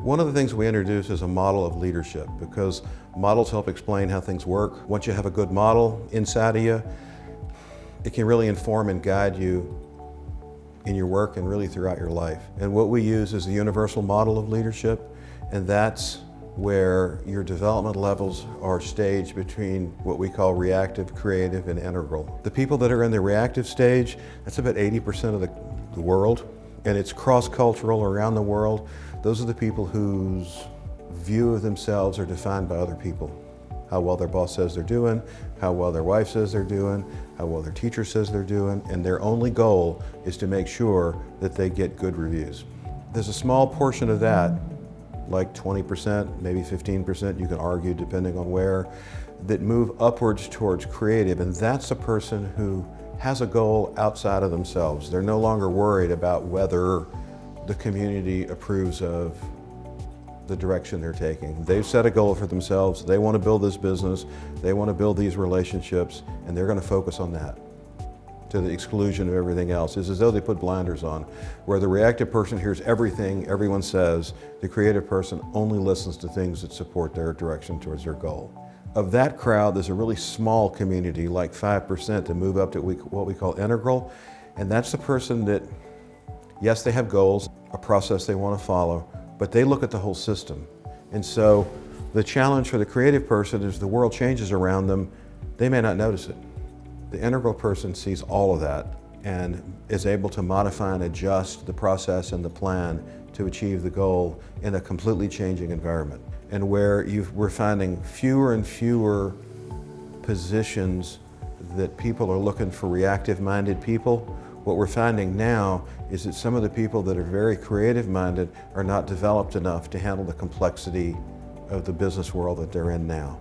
One of the things we introduce is a model of leadership, because models help explain how things work. Once you have a good model inside of you, it can really inform and guide you in your work and really throughout your life. And what we use is the universal model of leadership, and that's where your development levels are staged between what we call reactive, creative, and integral. The people that are in the reactive stage, that's about 80% of the world, and it's cross-cultural around the world. Those are the people whose view of themselves are defined by other people. How well their boss says they're doing, how well their wife says they're doing, how well their teacher says they're doing, and their only goal is to make sure that they get good reviews. There's a small portion of that, like 20%, maybe 15%, you can argue depending on where, that move upwards towards creative, and that's a person who has a goal outside of themselves. They're no longer worried about whether the community approves of the direction they're taking. They've set a goal for themselves, they want to build this business, they want to build these relationships, and they're going to focus on that to the exclusion of everything else. It's as though they put blinders on. Where the reactive person hears everything everyone says, the creative person only listens to things that support their direction towards their goal. Of that crowd, there's a really small community, like 5%, to move up to what we call integral, and that's the person that, yes, they have goals, a process they want to follow, but they look at the whole system. And so the challenge for the creative person is the world changes around them, they may not notice it. The integral person sees all of that and is able to modify and adjust the process and the plan to achieve the goal in a completely changing environment. And where we're finding fewer and fewer positions that people are looking for reactive-minded people, what we're finding now is that some of the people that are very creative-minded are not developed enough to handle the complexity of the business world that they're in now.